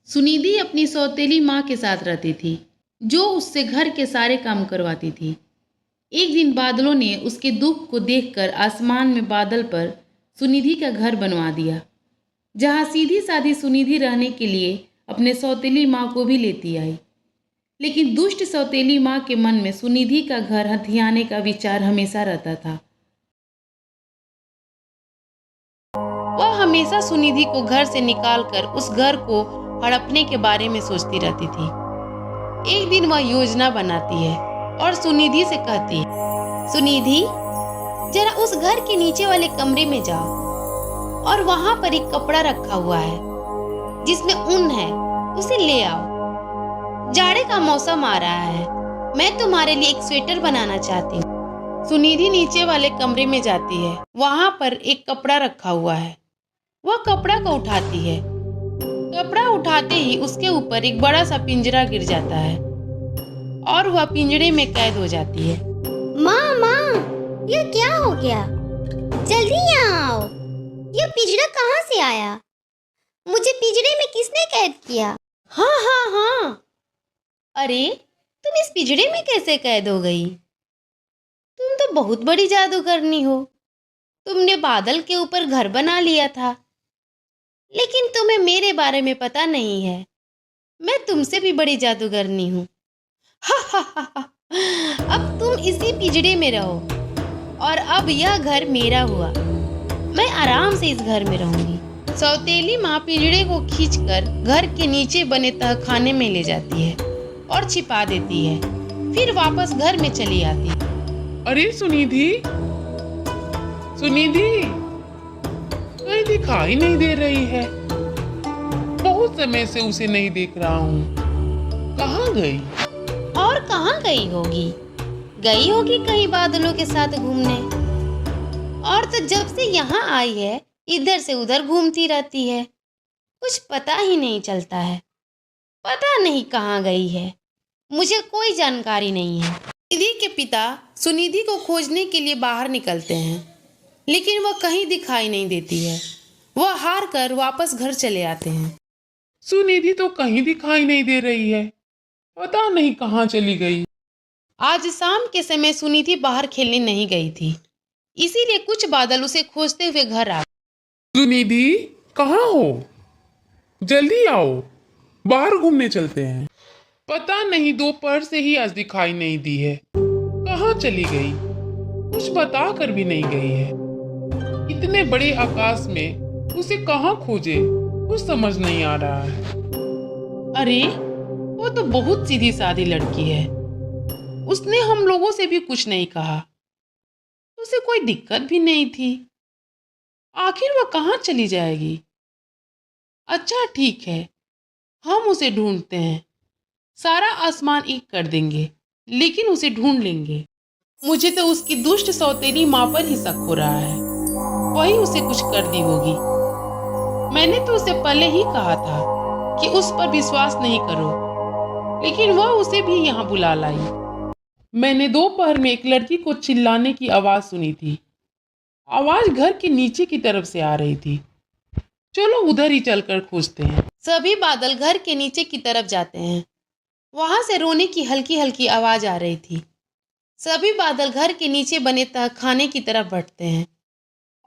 सुनिधि अपनी सौतेली माँ के साथ रहती थी, जो उससे घर के सारे काम करवाती थी। एक दिन बादलों ने उसके दुख को देखकर आसमान में बादल पर सुनिधि का घर बनवा दिया, जहाँ सीधी सादी सुनिधि रहने के लिए अपने सौतेली माँ को भी लेती आई। लेकिन दुष्ट सौतेली माँ के मन में सुनिधि का घर हथियाने का विचार हमेशा रहता था। वह हमेशा सुनिधि को घर से निकालकर उस घर को हड़पने के बारे में सोचती रहती थी। एक दिन वह योजना बनाती है और सुनिधि से कहती है, सुनिधि, जरा उस घर के नीचे वाले कमरे में जाओ और वहां पर एक कपड़ा रखा हुआ है जिसमें ऊन है, उसे ले आओ। जाड़े का मौसम आ रहा है, मैं तुम्हारे लिए एक स्वेटर बनाना चाहती हूँ। सुनिधि नीचे वाले कमरे में जाती है। वहां पर एक कपड़ा रखा हुआ है। वह कपड़ा को उठाती है। कपड़ा उठाते ही उसके ऊपर एक बड़ा सा पिंजरा गिर जाता है और वह पिंजरे में कैद हो जाती है। माँ माँ, ये क्या हो गया? जल्दी यहाँ आओ। ये पिंजरा कहाँ से आया? मुझे पिंजरे में किसने कैद किया? हाँ हाँ हाँ, अरे तुम इस पिंजरे में कैसे कैद हो गई? तुम तो बहुत बड़ी जादूगरनी हो। तुमने बादल के ऊपर घर बना लिया था, लेकिन तुम्हें मेरे बारे में पता नहीं है। मैं तुमसे भी बड़ी जादूगरनी हूँ। अब तुम इसी पिंजरे में रहो और अब यह घर मेरा हुआ। मैं आराम से इस घर में रहूंगी। सौतेली माँ पिंजरे को खींचकर घर के नीचे बने तहखाने में ले जाती है और छिपा देती है। फिर वापस घर में चली आती है। अरे सुनिधि, सुनिधि कहीं दिखाई नहीं दे रही है। बहुत समय से उसे नहीं देख रहा हूँ। कहाँ गई? और कहाँ गई होगी? गई होगी कहीं बादलों के साथ घूमने। और तो जब से यहाँ आई है, इधर से उधर घूमती रहती है। कुछ पता ही नहीं चलता है। पता नहीं कहाँ गई है। मुझे कोई जानकारी नहीं है। सुनिधि के पिता सुनिधि को खोजने के लिए बाहर निकलते हैं, लेकिन वह कहीं दिखाई नहीं देती है। वह हार कर वापस घर चले आते हैं। सुनिधि तो कहीं दिखाई नहीं दे रही है। पता नहीं कहाँ चली गई। आज शाम के समय सुनिधि बाहर खेलने नहीं गई थी, इसीलिए कुछ बादल उसे खोजते हुए घर आ गए। सुनिधि, कहाँ हो? जल्दी आओ, बाहर घूमने चलते हैं। पता नहीं दोपहर से ही आज दिखाई नहीं दी है। कहाँ चली गई? कुछ बता कर भी नहीं गई है। इतने बड़े आकाश में उसे कहाँ खोजे, कुछ समझ नहीं आ रहा है। अरे, वो तो बहुत सीधी सादी लड़की है। उसने हम लोगों से भी कुछ नहीं कहा। उसे कोई दिक्कत भी नहीं थी। आखिर वह कहाँ चली जाएगी? अच्छा ठीक है, हम उसे ढूंढते हैं। सारा आसमान एक कर देंगे, लेकिन उसे ढूंढ लेंगे। मुझे तो उसकी दुष्ट सौतेली माँ पर ही शक हो रहा है। वही उसे कुछ कर दी होगी। मैंने तो उसे पहले ही कहा था कि उस पर विश्वास नहीं करो, लेकिन वह उसे भी यहाँ बुला लाई। मैंने दोपहर में एक लड़की को चिल्लाने की आवाज सुनी थी। आवाज घर के नीचे की तरफ से आ रही थी। चलो उधर ही चलकर खोजते हैं। सभी बादल घर के नीचे की तरफ जाते हैं। वहां से रोने की हल्की हल्की आवाज आ रही थी। सभी बादल घर के नीचे बने तहखाने की तरफ बढ़ते हैं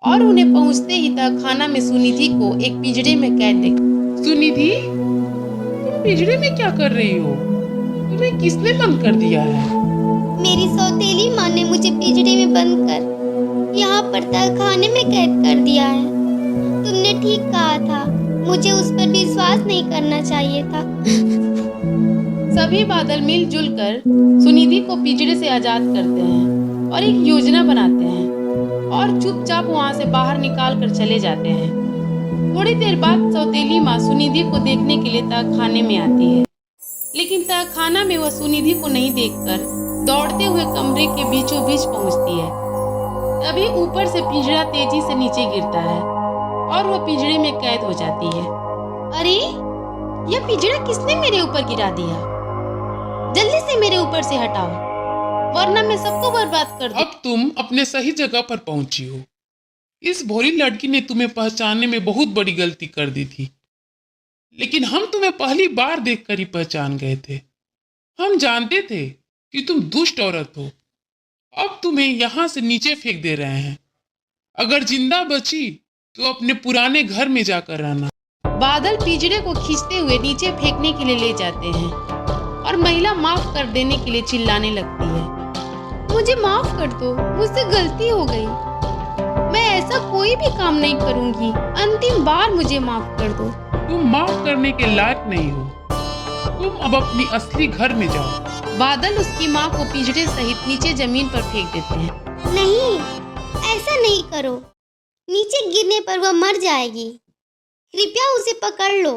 और उन्हें पहुंचते ही तहखाना में सुनिधि को एक पिंजरे में कैद देख। सुनिधि, तुम पिंजरे में क्या कर रही हो? तुम्हें किसने बंद कर दिया है? मेरी सौतेली माँ ने मुझे पिंजरे में बंद कर यहाँ पर तहखाने में कैद कर दिया है। तुमने ठीक कहा था, मुझे उस पर विश्वास नहीं करना चाहिए था। सभी बादल मिलजुल कर सुनिधि को पिंजरे से आजाद करते हैं और एक योजना बनाते हैं और चुपचाप वहां से बाहर निकाल कर चले जाते हैं। थोड़ी देर बाद सौतेली माँ सुनिधि को देखने के लिए तहखाने में आती है, लेकिन तहखाना में वह सुनिधि को नहीं देखकर दौड़ते हुए कमरे के बीचों बीच पहुंचती है। तभी ऊपर से पिंजरा तेजी से नीचे गिरता है और वह पिंजरे में कैद हो जाती है। अरे, यह पिंजरा किसने मेरे ऊपर गिरा दिया? जल्दी से मेरे ऊपर से हटाओ, वरना मैं सबको बर्बाद कर दूं। अब तुम अपने सही जगह पर पहुंची हो। इस भोली लड़की ने तुम्हें पहचानने में बहुत बड़ी गलती कर दी थी। लेकिन हम तुम्हें पहली बार देखकर ही पहचान गए थे। हम जानते थे कि तुम दुष्ट औरत हो। अब तुम्हें यहाँ से नीचे फेंक दे रहे हैं। अगर जिंदा बची तो अपने पुराने घर में जाकर रहना। बादल पिंजरे को खींचते हुए नीचे फेंकने के लिए ले जाते हैं और महिला माफ कर देने के लिए चिल्लाने लगती है। मुझे माफ कर दो, मुझसे गलती हो गई। मैं ऐसा कोई भी काम नहीं करूंगी। अंतिम बार मुझे माफ कर दो। तुम माफ करने के लायक नहीं हो। तुम अब अपनी असली घर में जाओ। बादल उसकी माँ को पिंजरे सहित नीचे जमीन पर फेंक देते हैं। नहीं, ऐसा नहीं करो। नीचे गिरने पर वह मर जाएगी। कृपया उसे पकड़ लो।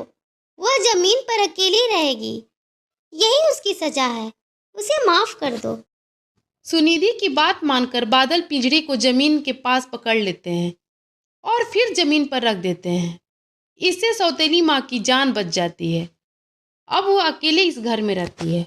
वह जमीन पर अकेली रहेगी। यही उसकी सजा है। उसे माफ कर दो। सुनिधि की बात मानकर बादल पिंजरे को जमीन के पास पकड़ लेते हैं और फिर जमीन पर रख देते हैं। इससे सौतेली माँ की जान बच जाती है। अब वो अकेले इस घर में रहती है।